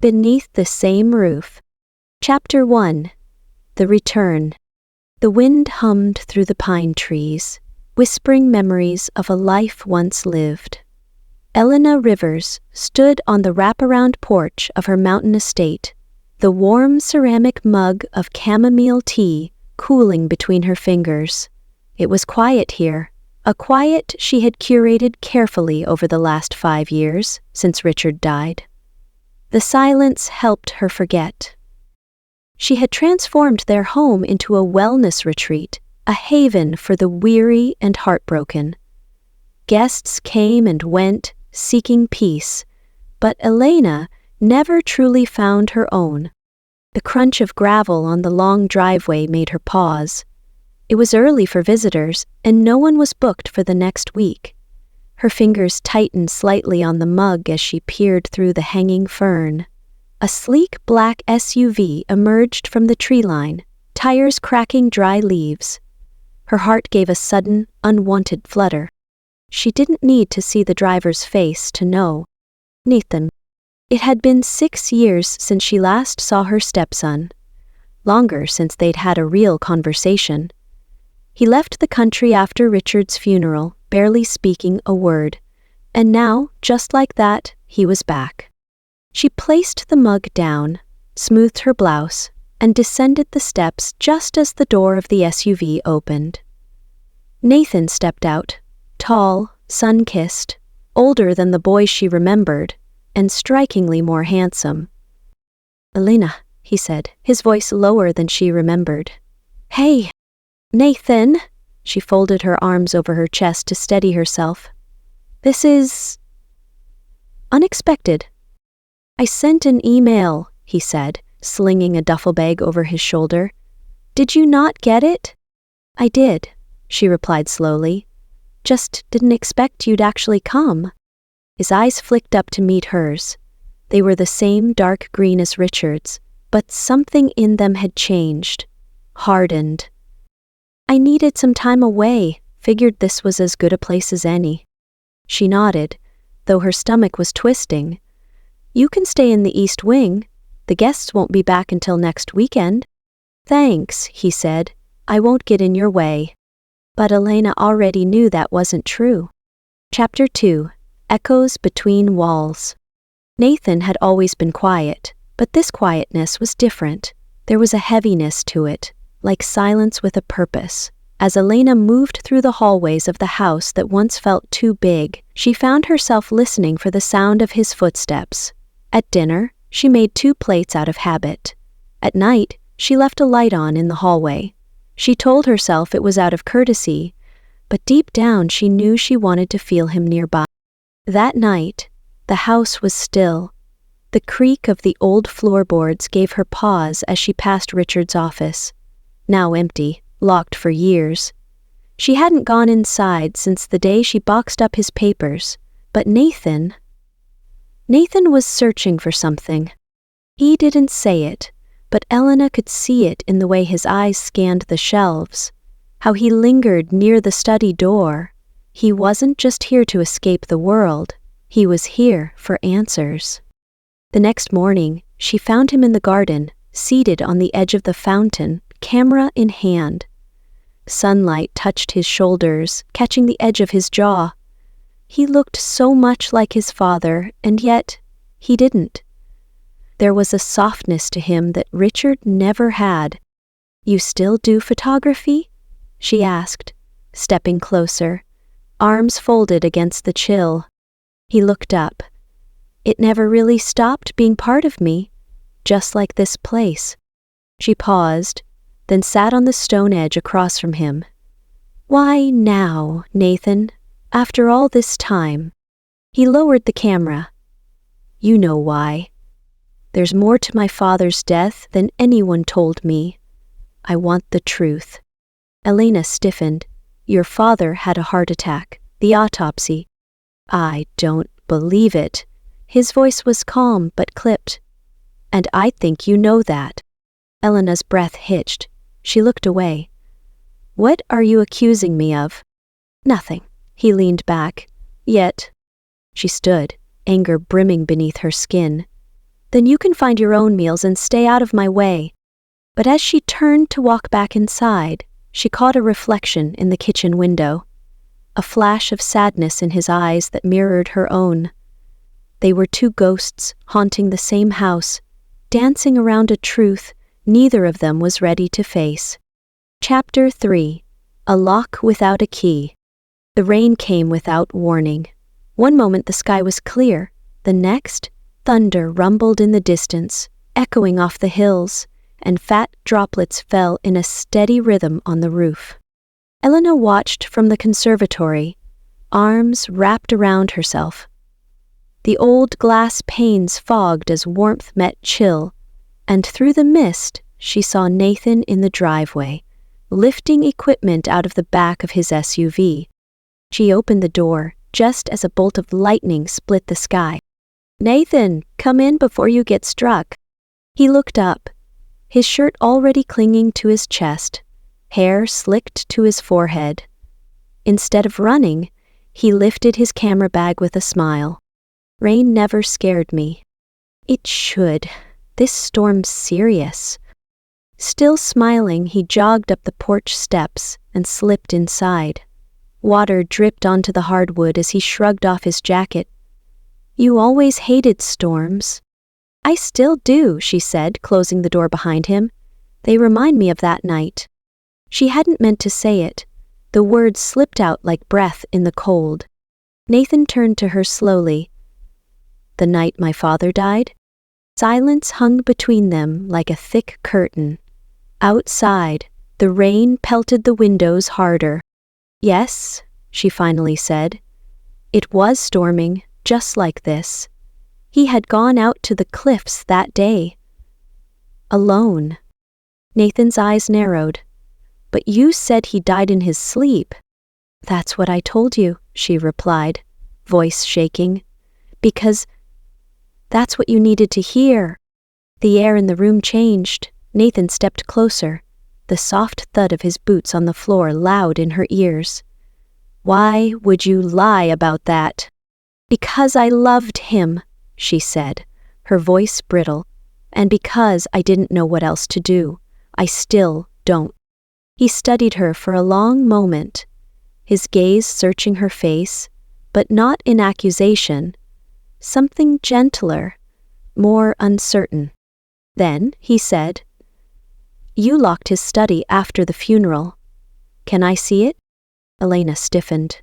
Beneath the Same Roof. Chapter 1. The Return. The wind hummed through the pine trees, whispering memories of a life once lived. Elena Rivers stood on the wraparound porch of her mountain estate, the warm ceramic mug of chamomile tea cooling between her fingers. It was quiet here, a quiet she had curated carefully over the last 5 years, since Richard died. The silence helped her forget. She had transformed their home into a wellness retreat, a haven for the weary and heartbroken. Guests came and went, seeking peace, but Elena never truly found her own. The crunch of gravel on the long driveway made her pause. It was early for visitors, and no one was booked for the next week. Her fingers tightened slightly on the mug as she peered through the hanging fern. A sleek black SUV emerged from the tree line, tires cracking dry leaves. Her heart gave a sudden, unwanted flutter. She didn't need to see the driver's face to know. Nathan. It had been 6 years since she last saw her stepson. Longer since they'd had a real conversation. He left the country after Richard's funeral, barely speaking a word. And now, just like that, he was back. She placed the mug down, smoothed her blouse, and descended the steps just as the door of the SUV opened. Nathan stepped out, tall, sun-kissed, older than the boy she remembered, and strikingly more handsome. "Elena," he said, his voice lower than she remembered. "Hey, Nathan," she folded her arms over her chest to steady herself. "This is unexpected." "I sent an email," he said, slinging a duffel bag over his shoulder. "Did you not get it?" "I did," she replied slowly. "Just didn't expect you'd actually come." His eyes flicked up to meet hers. They were the same dark green as Richard's, but something in them had changed, hardened. "I needed some time away, figured this was as good a place as any." She nodded, though her stomach was twisting. "You can stay in the East Wing. The guests won't be back until next weekend." "Thanks," he said. "I won't get in your way." But Elena already knew that wasn't true. Chapter 2. Echoes Between Walls. Nathan had always been quiet, but this quietness was different. There was a heaviness to it, like silence with a purpose. As Elena moved through the hallways of the house that once felt too big, she found herself listening for the sound of his footsteps. At dinner, she made 2 plates out of habit. At night, she left a light on in the hallway. She told herself it was out of courtesy, but deep down she knew she wanted to feel him nearby. That night, the house was still. The creak of the old floorboards gave her pause as she passed Richard's office. Now empty, locked for years. She hadn't gone inside since the day she boxed up his papers, but Nathan was searching for something. He didn't say it, but Elena could see it in the way his eyes scanned the shelves, how he lingered near the study door. He wasn't just here to escape the world, he was here for answers. The next morning, she found him in the garden, seated on the edge of the fountain, camera in hand. Sunlight touched his shoulders, catching the edge of his jaw. He looked so much like his father, and yet he didn't. There was a softness to him that Richard never had. "You still do photography?" she asked, stepping closer, arms folded against the chill. He looked up. "It never really stopped being part of me, just like this place." She paused, then sat on the stone edge across from him. "Why now, Nathan, after all this time?" He lowered the camera. "You know why. There's more to my father's death than anyone told me. I want the truth." Elena stiffened. "Your father had a heart attack. The autopsy." "I don't believe it." His voice was calm but clipped. "And I think you know that." Elena's breath hitched. She looked away. "What are you accusing me of?" "Nothing." He leaned back. "Yet." She stood, anger brimming beneath her skin. Then you can find your own meals and stay out of my way." But as she turned to walk back inside, she caught a reflection in the kitchen window, a flash of sadness in his eyes that mirrored her own. They were two ghosts haunting the same house, dancing around a truth neither of them was ready to face. Chapter 3. A Lock Without a Key. The rain came without warning. One moment the sky was clear, the next, thunder rumbled in the distance, echoing off the hills, and fat droplets fell in a steady rhythm on the roof. Elena watched from the conservatory, arms wrapped around herself. The old glass panes fogged as warmth met chill, and through the mist she saw Nathan in the driveway, lifting equipment out of the back of his SUV. She opened the door just as a bolt of lightning split the sky. "Nathan, come in before you get struck." He looked up, his shirt already clinging to his chest, hair slicked to his forehead. Instead of running, he lifted his camera bag with a smile. "Rain never scared me." "It should. This storm's serious." Still smiling, he jogged up the porch steps and slipped inside. Water dripped onto the hardwood as he shrugged off his jacket. "You always hated storms." "I still do," she said, closing the door behind him. "They remind me of that night." She hadn't meant to say it. The words slipped out like breath in the cold. Nathan turned to her slowly. "The night my father died?" Silence hung between them like a thick curtain. Outside, the rain pelted the windows harder. "Yes," she finally said. "It was storming, just like this." He had gone out to the cliffs that day. Alone. Nathan's eyes narrowed. "But you said he died in his sleep." "That's what I told you," she replied, voice shaking. "Because that's what you needed to hear." The air in the room changed. Nathan stepped closer, the soft thud of his boots on the floor loud in her ears. "Why would you lie about that?" "Because I loved him," she said, her voice brittle. "And because I didn't know what else to do. I still don't." He studied her for a long moment, his gaze searching her face, but not in accusation. Something gentler, more uncertain. Then he said, "You locked his study after the funeral. Can I see it?" Elena stiffened.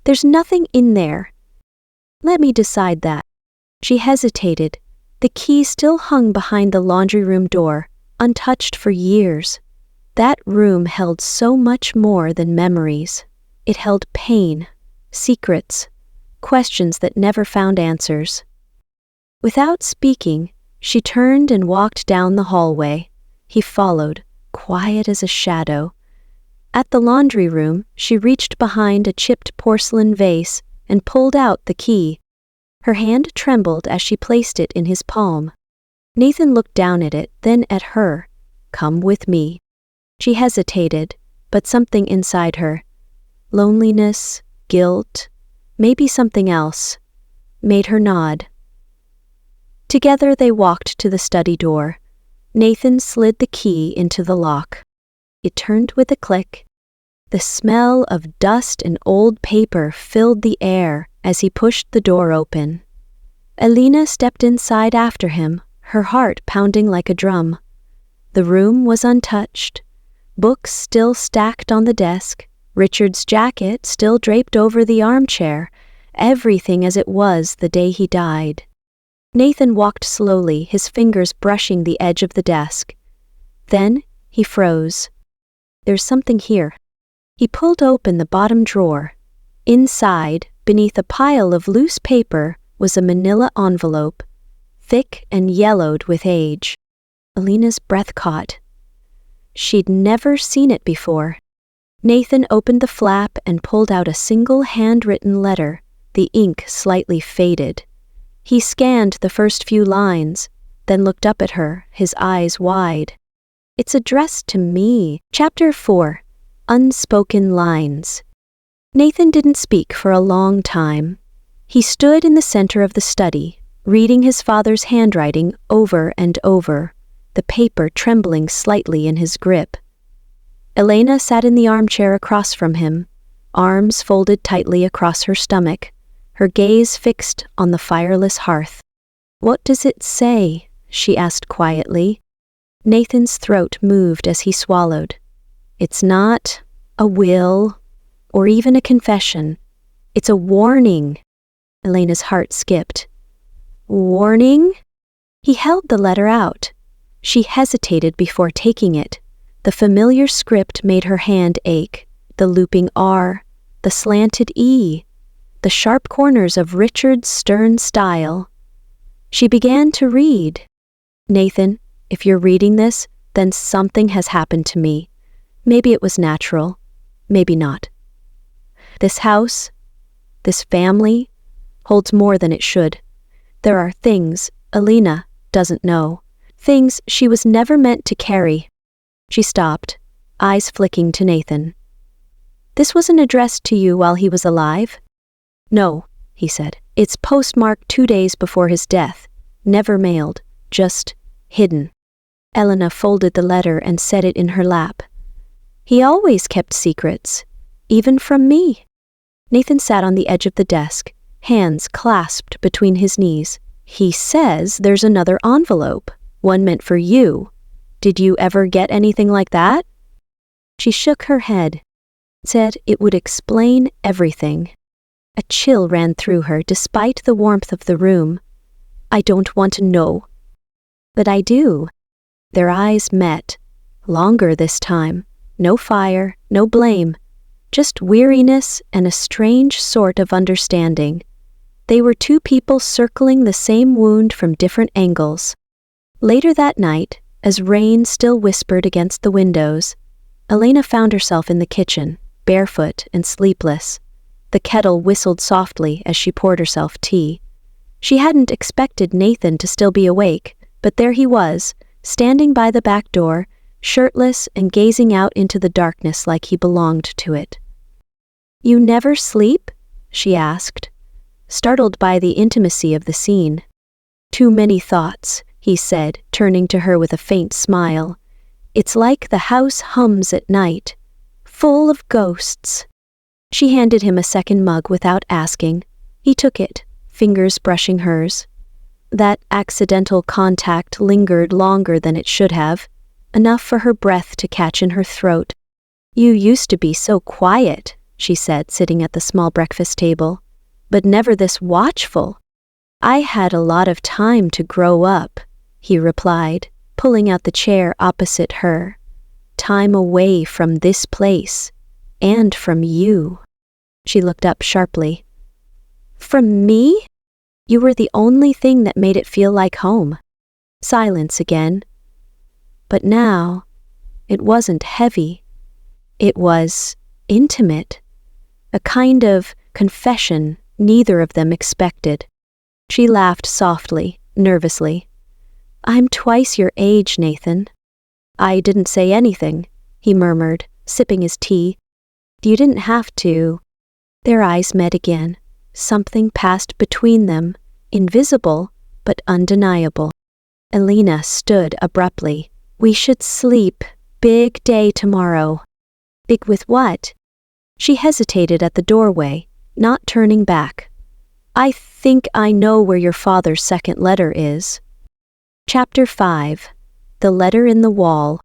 "There's nothing in there." "Let me decide that." She hesitated. The key still hung behind the laundry room door, untouched for years. That room held so much more than memories. It held pain, secrets, questions that never found answers. Without speaking, she turned and walked down the hallway. He followed, quiet as a shadow. At the laundry room, she reached behind a chipped porcelain vase and pulled out the key. Her hand trembled as she placed it in his palm. Nathan looked down at it, then at her. "Come with me." She hesitated, but something inside her, loneliness, guilt, maybe something else, made her nod. Together they walked to the study door. Nathan slid the key into the lock. It turned with a click. The smell of dust and old paper filled the air as he pushed the door open. Elena stepped inside after him, her heart pounding like a drum. The room was untouched. Books still stacked on the desk, Richard's jacket still draped over the armchair, everything as it was the day he died. Nathan walked slowly, his fingers brushing the edge of the desk. Then he froze. "There's something here." He pulled open the bottom drawer. Inside, beneath a pile of loose paper, was a manila envelope, thick and yellowed with age. Elena's breath caught. She'd never seen it before. Nathan opened the flap and pulled out a single handwritten letter, the ink slightly faded. He scanned the first few lines, then looked up at her, his eyes wide. "It's addressed to me." Chapter 4. Unspoken Lines. Nathan didn't speak for a long time. He stood in the center of the study, reading his father's handwriting over and over, the paper trembling slightly in his grip. Elena sat in the armchair across from him, arms folded tightly across her stomach, her gaze fixed on the fireless hearth. "What does it say?" she asked quietly. Nathan's throat moved as he swallowed. "It's not a will or even a confession. It's a warning." Elena's heart skipped. "Warning?" He held the letter out. She hesitated before taking it. The familiar script made her hand ache, the looping R, the slanted E, the sharp corners of Richard's stern style. She began to read. "Nathan, if you're reading this, then something has happened to me. Maybe it was natural, maybe not. This house, this family, holds more than it should. There are things Elena doesn't know, things she was never meant to carry." She stopped, eyes flicking to Nathan. "This wasn't addressed to you while he was alive?" "No," he said. "It's postmarked 2 days before his death. Never mailed, just hidden." Elena folded the letter and set it in her lap. "He always kept secrets, even from me." Nathan sat on the edge of the desk, hands clasped between his knees. "He says there's another envelope, one meant for you. Did you ever get anything like that?" She shook her head, said it would explain everything. A chill ran through her despite the warmth of the room. "I don't want to know." "But I do." Their eyes met, longer this time. No fire, no blame, just weariness and a strange sort of understanding. They were two people circling the same wound from different angles. Later that night, as rain still whispered against the windows, Elena found herself in the kitchen, barefoot and sleepless. The kettle whistled softly as she poured herself tea. She hadn't expected Nathan to still be awake, but there he was, standing by the back door, shirtless and gazing out into the darkness like he belonged to it. "You never sleep?" she asked, startled by the intimacy of the scene. "Too many thoughts," he said, turning to her with a faint smile. "It's like the house hums at night, full of ghosts." She handed him a second mug without asking. He took it, fingers brushing hers. That accidental contact lingered longer than it should have, enough for her breath to catch in her throat. "You used to be so quiet," she said, sitting at the small breakfast table, "but never this watchful." "I had a lot of time to grow up," he replied, pulling out the chair opposite her. "Time away from this place, and from you." She looked up sharply. "From me? You were the only thing that made it feel like home." Silence again. But now, it wasn't heavy. It was intimate. A kind of confession neither of them expected. She laughed softly, nervously. "I'm twice your age, Nathan." "I didn't say anything," he murmured, sipping his tea. "You didn't have to." Their eyes met again. Something passed between them, invisible but undeniable. Elena stood abruptly. "We should sleep. Big day tomorrow." "Big with what?" She hesitated at the doorway, not turning back. "I think I know where your father's second letter is." Chapter 5. The Letter in the Wall.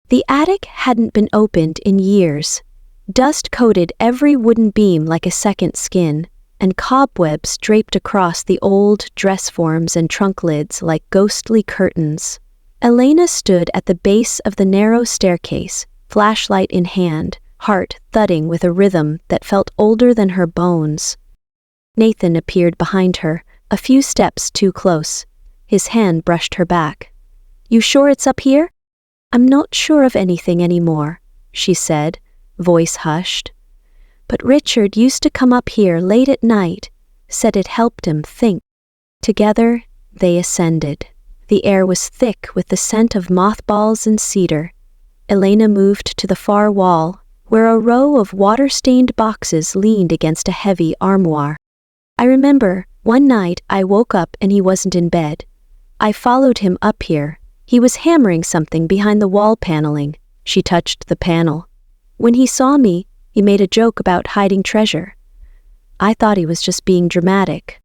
The attic hadn't been opened in years. Dust coated every wooden beam like a second skin, and cobwebs draped across the old dress forms and trunk lids like ghostly curtains. Elena stood at the base of the narrow staircase, flashlight in hand, heart thudding with a rhythm that felt older than her bones. Nathan appeared behind her, a few steps too close. His hand brushed her back. "You sure it's up here?" "I'm not sure of anything anymore," she said, voice hushed. "But Richard used to come up here late at night, said it helped him think." Together, they ascended. The air was thick with the scent of mothballs and cedar. Elena moved to the far wall, where a row of water-stained boxes leaned against a heavy armoire. "I remember One night, I woke up and he wasn't in bed. I followed him up here. He was hammering something behind the wall paneling. She touched the panel. When he saw me, he made a joke about hiding treasure. I thought he was just being dramatic.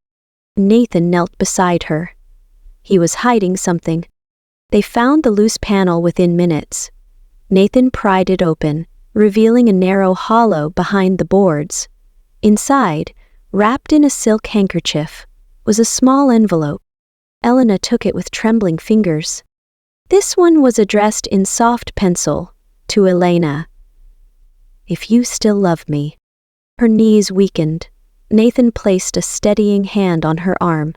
Nathan knelt beside her. He was hiding something. They found the loose panel within minutes. Nathan pried it open, revealing a narrow hollow behind the boards. Inside, wrapped in a silk handkerchief, was a small envelope. Elena took it with trembling fingers. This one was addressed in soft pencil, to Elena. If you still love me. Her knees weakened. Nathan placed a steadying hand on her arm.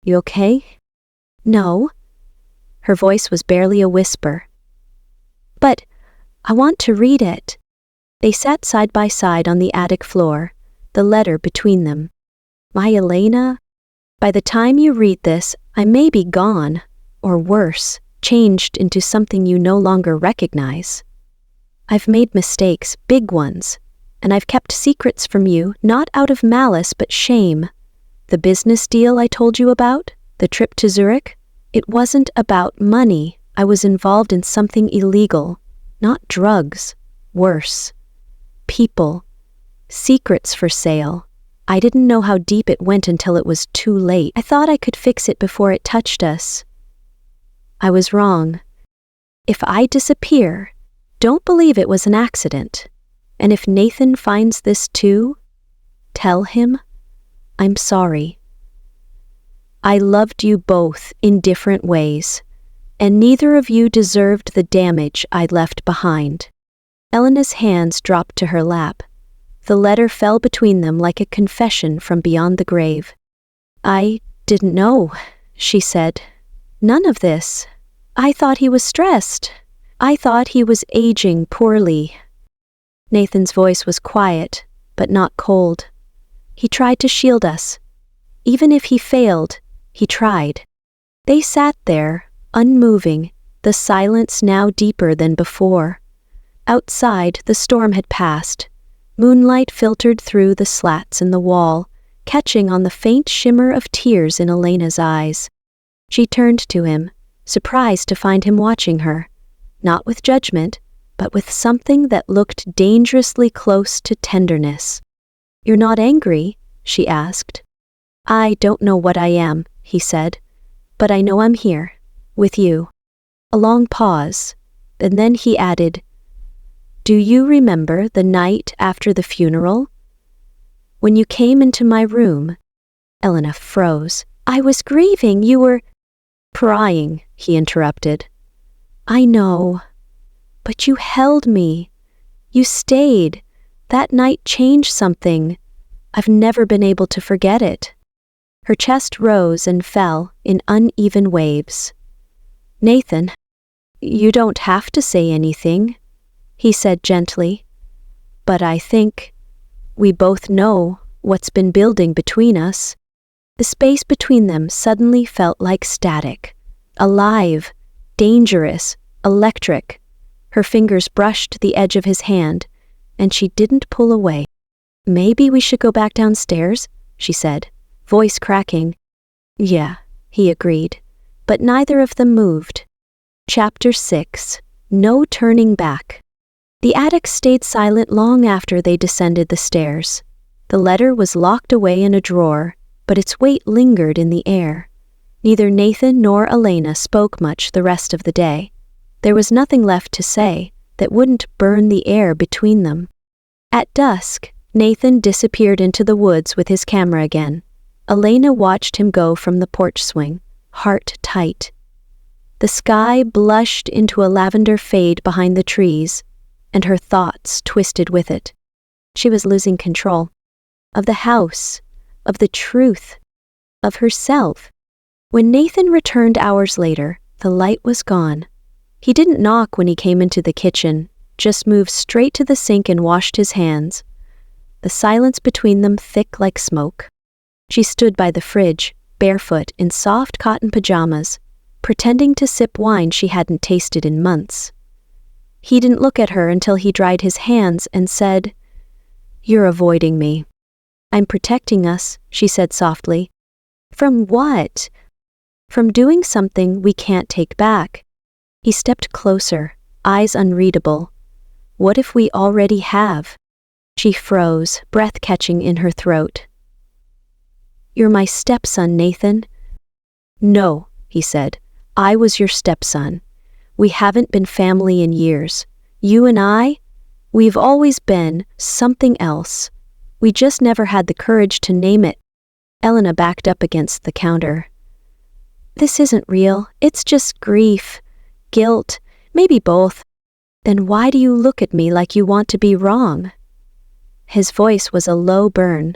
You okay? No. Her voice was barely a whisper. But I want to read it. They sat side by side on the attic floor, the letter between them. My Elena, by the time you read this, I may be gone, or worse, changed into something you no longer recognize. I've made mistakes, big ones, and I've kept secrets from you, not out of malice but shame. The business deal I told you about, the trip to Zurich, it wasn't about money. I was involved in something illegal, not drugs, worse. People, secrets for sale. I didn't know how deep it went until it was too late. I thought I could fix it before it touched us. I was wrong. If I disappear, don't believe it was an accident. And if Nathan finds this too, tell him I'm sorry. I loved you both in different ways, and neither of you deserved the damage I'd left behind. Elena's hands dropped to her lap. The letter fell between them like a confession from beyond the grave. I didn't know, she said. None of this. I thought he was stressed. I thought he was aging poorly. Nathan's voice was quiet, but not cold. He tried to shield us. Even if he failed, he tried. They sat there, unmoving, the silence now deeper than before. Outside, the storm had passed. Moonlight filtered through the slats in the wall, catching on the faint shimmer of tears in Elena's eyes. She turned to him, surprised to find him watching her, not with judgment, but with something that looked dangerously close to tenderness. You're not angry? She asked. I don't know what I am, he said, but I know I'm here, with you. A long pause, and then he added, Do you remember the night after the funeral? When you came into my room? Elena froze. I was grieving, you were crying, he interrupted. I know. But you held me. You stayed. That night changed something. I've never been able to forget it. Her chest rose and fell in uneven waves. Nathan, you don't have to say anything, he said gently. But I think we both know what's been building between us. The space between them suddenly felt like static, alive, dangerous, electric. Her fingers brushed the edge of his hand, and she didn't pull away. Maybe we should go back downstairs, she said, voice cracking. Yeah, he agreed, but neither of them moved. Chapter 6. No Turning Back. The attic stayed silent long after they descended the stairs. The letter was locked away in a drawer, but its weight lingered in the air. Neither Nathan nor Elena spoke much the rest of the day. There was nothing left to say that wouldn't burn the air between them. At dusk, Nathan disappeared into the woods with his camera again. Elena watched him go from the porch swing, heart tight. The sky blushed into a lavender fade behind the trees, and her thoughts twisted with it. She was losing control. Of the house, of the truth, of herself. When Nathan returned hours later, the light was gone. He didn't knock when he came into the kitchen, just moved straight to the sink and washed his hands. The silence between them thick like smoke. She stood by the fridge, barefoot in soft cotton pajamas, pretending to sip wine she hadn't tasted in months. He didn't look at her until he dried his hands and said, You're avoiding me. I'm protecting us, she said softly. From what? From doing something we can't take back. He stepped closer, eyes unreadable. What if we already have? She froze, breath catching in her throat. You're my stepson, Nathan. No, he said. I was your stepson. We haven't been family in years. You and I, we've always been something else. We just never had the courage to name it. Elena backed up against the counter. This isn't real. It's just grief, guilt, maybe both. Then why do you look at me like you want to be wrong? His voice was a low burn.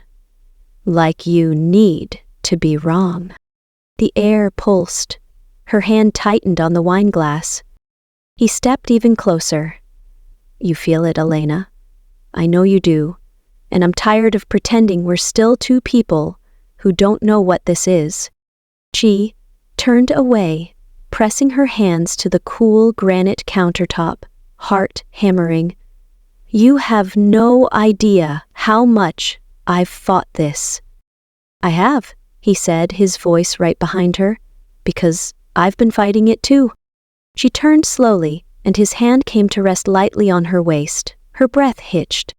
Like you need to be wrong. The air pulsed. Her hand tightened on the wine glass. He stepped even closer. You feel it, Elena. I know you do. And I'm tired of pretending we're still two people who don't know what this is. She turned away, pressing her hands to the cool granite countertop, heart hammering. You have no idea how much I've fought this. I have, he said, his voice right behind her, because I've been fighting it too. She turned slowly, and his hand came to rest lightly on her waist. Her breath hitched.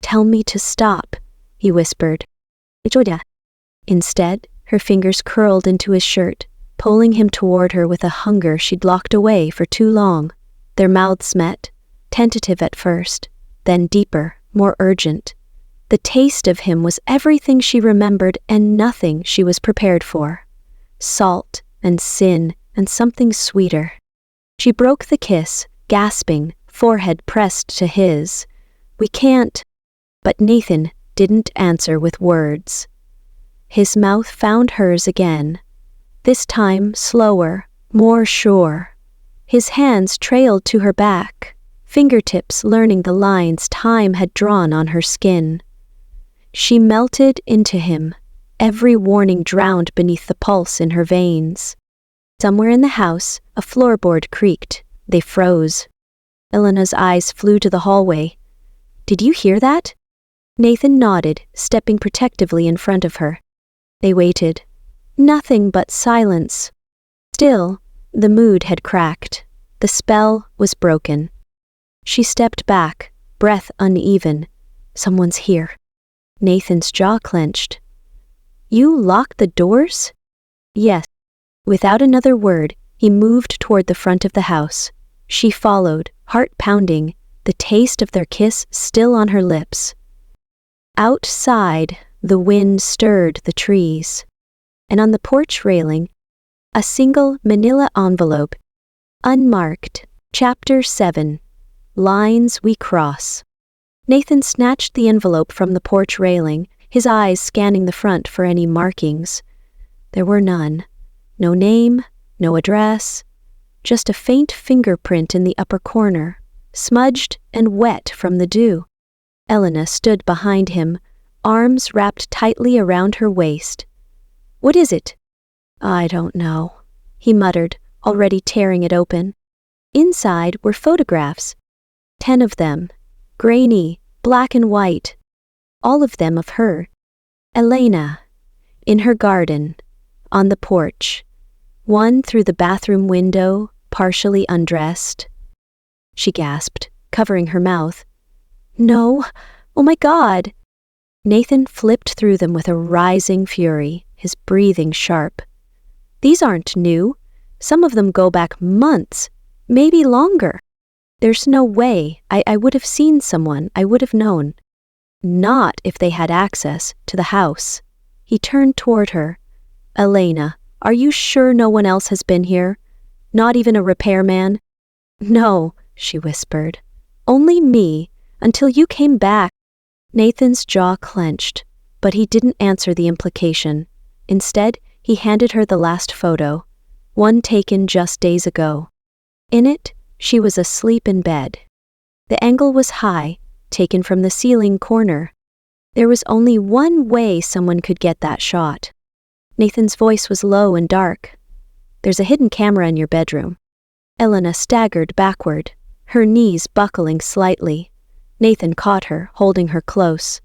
Tell me to stop, he whispered. Instead, her fingers curled into his shirt, pulling him toward her with a hunger she'd locked away for too long. Their mouths met, tentative at first, then deeper, more urgent. The taste of him was everything she remembered and nothing she was prepared for. Salt and sin and something sweeter. She broke the kiss, gasping, forehead pressed to his. We can't. But Nathan didn't answer with words. His mouth found hers again, this time slower, more sure. His hands trailed to her back, fingertips learning the lines time had drawn on her skin. She melted into him, every warning drowned beneath the pulse in her veins. Somewhere in the house, a floorboard creaked. They froze. Elena's eyes flew to the hallway. Did you hear that? Nathan nodded, stepping protectively in front of her. They waited. Nothing but silence. Still, the mood had cracked. The spell was broken. She stepped back, breath uneven. Someone's here. Nathan's jaw clenched. You locked the doors? Yes. Without another word, he moved toward the front of the house. She followed, heart pounding, the taste of their kiss still on her lips. Outside, the wind stirred the trees. And on the porch railing, a single manila envelope, unmarked, Chapter 7, Lines We Cross. Nathan snatched the envelope from the porch railing, his eyes scanning the front for any markings. There were none. No name, no address, just a faint fingerprint in the upper corner, smudged and wet from the dew. Elena stood behind him, arms wrapped tightly around her waist. What is it? I don't know, he muttered, already tearing it open. Inside were photographs, 10 of them, grainy, black and white, all of them of her. Elena, in her garden, on the porch, one through the bathroom window, partially undressed. She gasped, covering her mouth. No, oh my God! Nathan flipped through them with a rising fury, his breathing sharp. These aren't new. Some of them go back months, maybe longer. There's no way I would have seen someone, I would have known. Not if they had access to the house. He turned toward her. Elena, are you sure no one else has been here? Not even a repairman? No, she whispered. Only me, until you came back. Nathan's jaw clenched, but he didn't answer the implication. Instead, he handed her the last photo, one taken just days ago. In it, she was asleep in bed. The angle was high, taken from the ceiling corner. There was only one way someone could get that shot. Nathan's voice was low and dark. There's a hidden camera in your bedroom. Elena staggered backward, her knees buckling slightly. Nathan caught her, holding her close.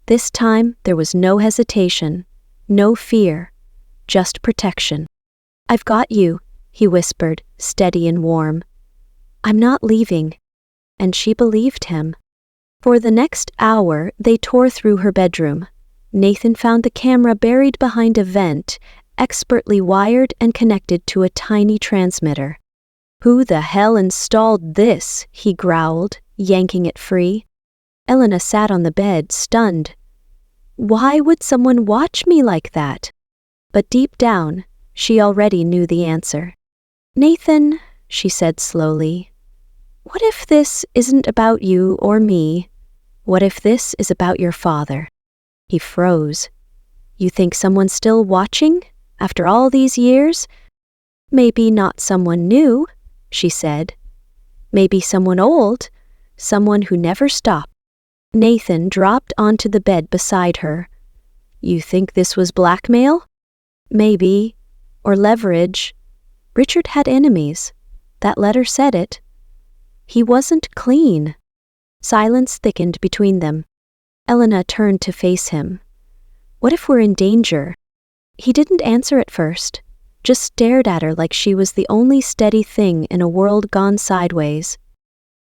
This time there was no hesitation, no fear, just protection. "I've got you," he whispered, steady and warm. "I'm not leaving." And she believed him. For the next hour, they tore through her bedroom. Nathan found the camera buried behind a vent, expertly wired and connected to a tiny transmitter. "Who the hell installed this?" he growled, yanking it free. Elena sat on the bed, stunned. Why would someone watch me like that? But deep down, she already knew the answer. "Nathan," she said slowly, "what if this isn't about you or me? What if this is about your father?" He froze. "You think someone's still watching? After all these years?" "Maybe not someone new," she said. "Maybe someone old, someone who never stopped." Nathan dropped onto the bed beside her. "You think this was blackmail?" "Maybe. Or leverage. Richard had enemies. That letter said it. He wasn't clean." Silence thickened between them. Elena turned to face him. "What if we're in danger?" He didn't answer at first, just stared at her like she was the only steady thing in a world gone sideways.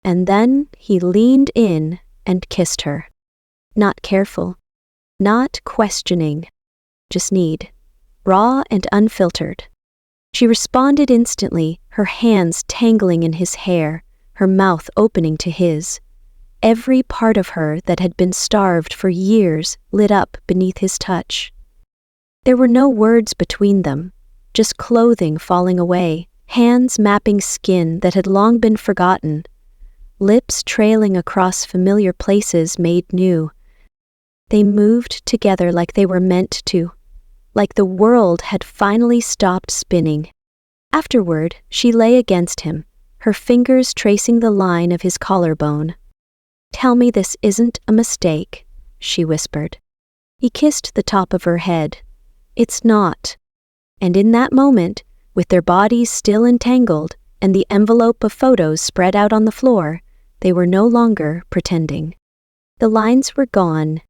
And then he leaned in and kissed her. Not careful, not questioning, just need, raw and unfiltered. She responded instantly, her hands tangling in his hair, her mouth opening to his. Every part of her that had been starved for years lit up beneath his touch. There were no words between them, just clothing falling away, hands mapping skin that had long been forgotten, lips trailing across familiar places made new. They moved together like they were meant to, like the world had finally stopped spinning. Afterward, she lay against him, her fingers tracing the line of his collarbone. "Tell me this isn't a mistake," she whispered. He kissed the top of her head. "It's not." And in that moment, with their bodies still entangled and the envelope of photos spread out on the floor, they were no longer pretending. The lines were gone.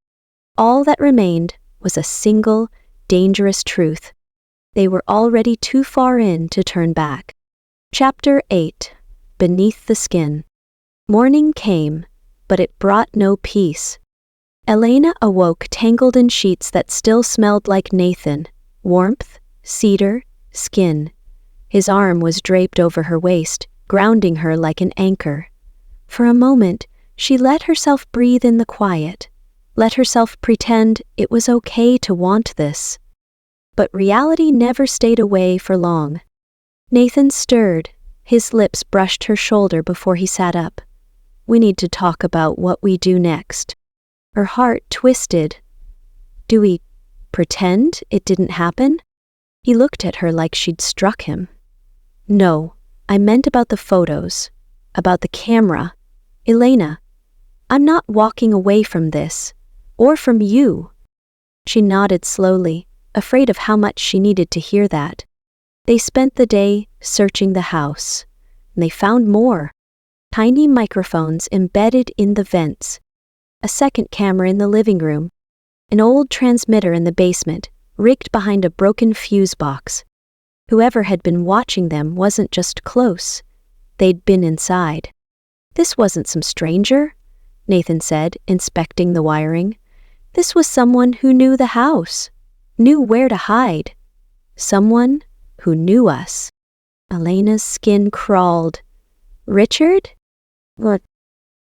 All that remained was a single, dangerous truth. They were already too far in to turn back. Chapter 8. Beneath the Skin. Morning came, but it brought no peace. Elena awoke tangled in sheets that still smelled like Nathan, warmth, cedar, skin. His arm was draped over her waist, grounding her like an anchor. For a moment, she let herself breathe in the quiet, let herself pretend it was okay to want this. But reality never stayed away for long. Nathan stirred. His lips brushed her shoulder before he sat up. "We need to talk about what we do next." Her heart twisted. "Do we pretend it didn't happen?" He looked at her like she'd struck him. "No, I meant about the photos, about the camera. Elena, I'm not walking away from this, or from you." She nodded slowly, afraid of how much she needed to hear that. They spent the day searching the house, and they found more. Tiny microphones embedded in the vents, a second camera in the living room, an old transmitter in the basement, rigged behind a broken fuse box. Whoever had been watching them wasn't just close, they'd been inside. "This wasn't some stranger," Nathan said, inspecting the wiring. "This was someone who knew the house, knew where to hide. Someone who knew us." Elena's skin crawled. "Richard?" "What?"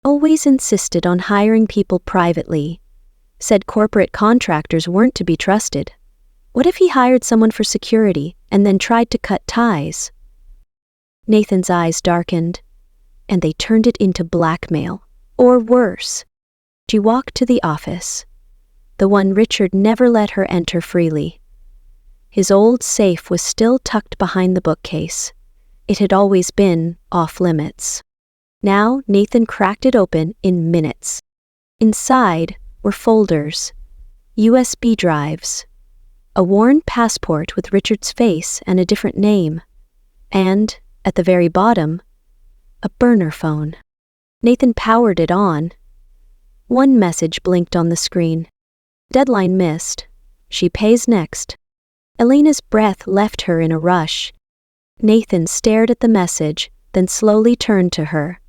"Always insisted on hiring people privately. Said corporate contractors weren't to be trusted. What if he hired someone for security and then tried to cut ties?" Nathan's eyes darkened, and they turned it into blackmail, or worse. She walked to the office, the one Richard never let her enter freely. His old safe was still tucked behind the bookcase. It had always been off limits. Now Nathan cracked it open in minutes. Inside were folders, USB drives, a worn passport with Richard's face and a different name, and, at the very bottom, a burner phone. Nathan powered it on. One message blinked on the screen. "Deadline missed. She pays next." Elena's breath left her in a rush. Nathan stared at the message, then slowly turned to her.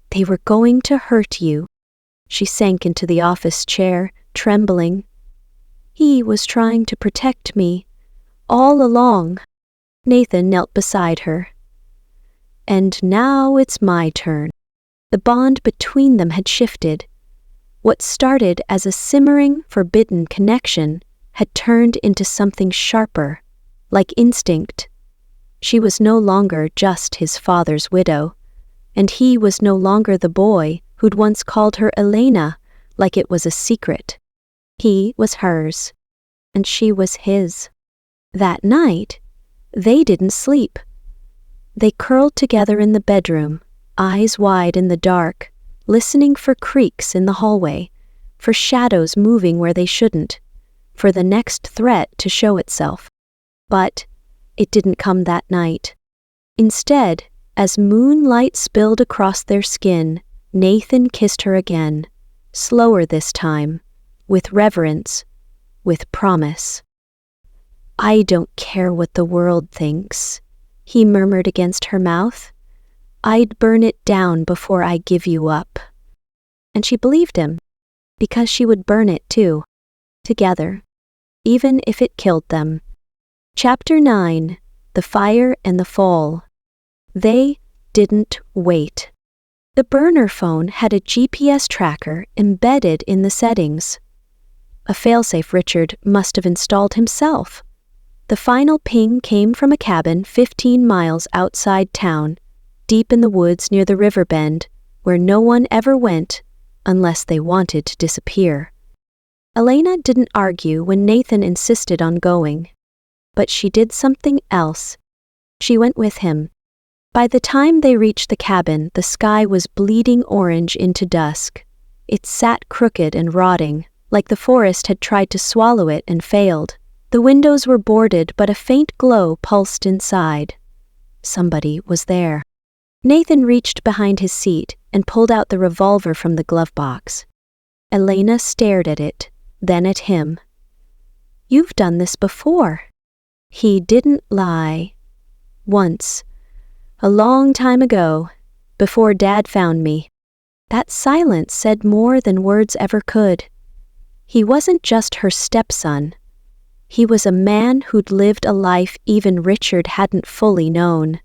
They were going to hurt you. She sank into the office chair, trembling. He was trying to protect me, all along. Nathan knelt beside her. And now it's my turn. The bond between them had shifted. What started as a simmering, forbidden connection had turned into something sharper, like instinct. She was no longer just his father's widow, and he was no longer the boy who'd once called her Elena like it was a secret. He was hers, and she was his. That night, they didn't sleep. They curled together in the bedroom, eyes wide in the dark, listening for creaks in the hallway, for shadows moving where they shouldn't, for the next threat to show itself. But it didn't come that night. Instead, as moonlight spilled across their skin, Nathan kissed her again, slower this time, with reverence, with promise. I don't care what the world thinks, he murmured against her mouth. I'd burn it down before I give you up. And she believed him, because she would burn it too, together, even if it killed them. Chapter 9: The Fire and the Fall. They didn't wait. The burner phone had a GPS tracker embedded in the settings. A failsafe Richard must have installed himself. The final ping came from a cabin 15 miles outside town, deep in the woods near the river bend, where no one ever went unless they wanted to disappear. Elena didn't argue when Nathan insisted on going. But she did something else. She went with him. By the time they reached the cabin, the sky was bleeding orange into dusk. It sat crooked and rotting, like the forest had tried to swallow it and failed. The windows were boarded, but a faint glow pulsed inside. Somebody was there. Nathan reached behind his seat and pulled out the revolver from the glove box. Elena stared at it, then at him. You've done this before. He didn't lie. Once. A long time ago, before Dad found me. That silence said more than words ever could. He wasn't just her stepson. He was a man who'd lived a life even Richard hadn't fully known.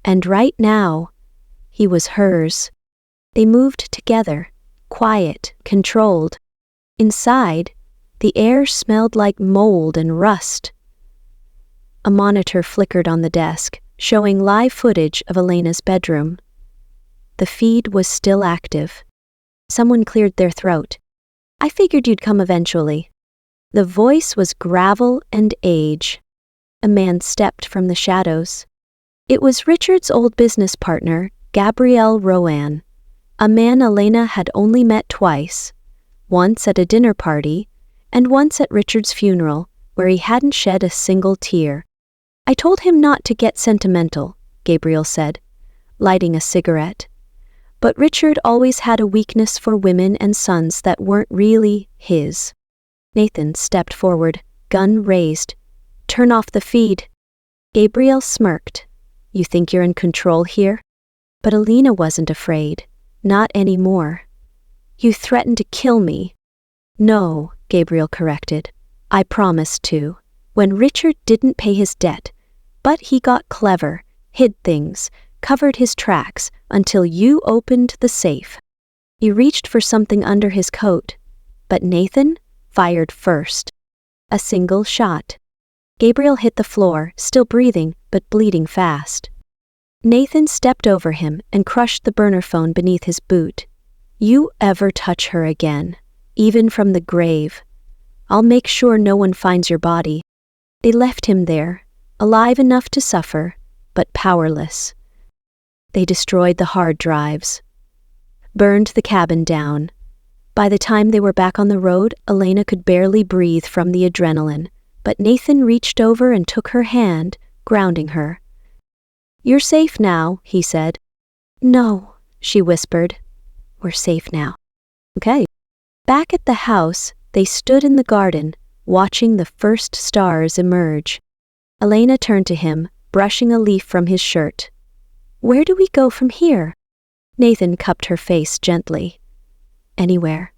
And right now, he was hers. They moved together, quiet, controlled. Inside, the air smelled like mold and rust. A monitor flickered on the desk, showing live footage of Elena's bedroom. The feed was still active. Someone cleared their throat. I figured you'd come eventually. The voice was gravel and age. A man stepped from the shadows. It was Richard's old business partner, Gabrielle Rowan, a man Elena had only met twice, once at a dinner party and once at Richard's funeral, where he hadn't shed a single tear. I told him not to get sentimental, Gabriel said, lighting a cigarette. But Richard always had a weakness for women and sons that weren't really his. Nathan stepped forward, gun raised. Turn off the feed. Gabriel smirked. You think you're in control here? But Elena wasn't afraid. Not anymore. You threatened to kill me. No, Gabriel corrected. I promised to. When Richard didn't pay his debt, but he got clever, hid things, covered his tracks until you opened the safe. You reached for something under his coat, but Nathan fired first. A single shot. Gabriel hit the floor, still breathing, but bleeding fast. Nathan stepped over him and crushed the burner phone beneath his boot. You ever touch her again, even from the grave, I'll make sure no one finds your body. They left him there, alive enough to suffer, but powerless. They destroyed the hard drives, burned the cabin down. By the time they were back on the road, Elena could barely breathe from the adrenaline, but Nathan reached over and took her hand, grounding her. You're safe now, he said. No, she whispered. We're safe now. Okay. Back at the house, they stood in the garden, watching the first stars emerge. Elena turned to him, brushing a leaf from his shirt. "Where do we go from here?" Nathan cupped her face gently. "Anywhere.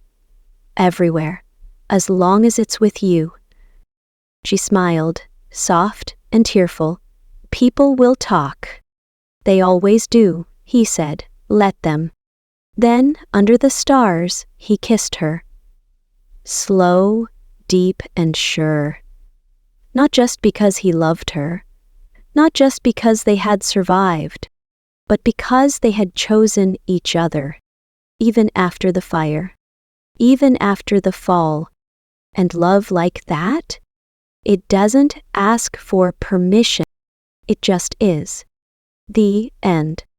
Everywhere. As long as it's with you." She smiled, soft and tearful. "People will talk." "They always do," he said. "Let them." Then, under the stars, he kissed her. Slow, deep, and sure. Not just because he loved her, not just because they had survived, but because they had chosen each other, even after the fire, even after the fall. And love like that? It doesn't ask for permission. It just is. The end.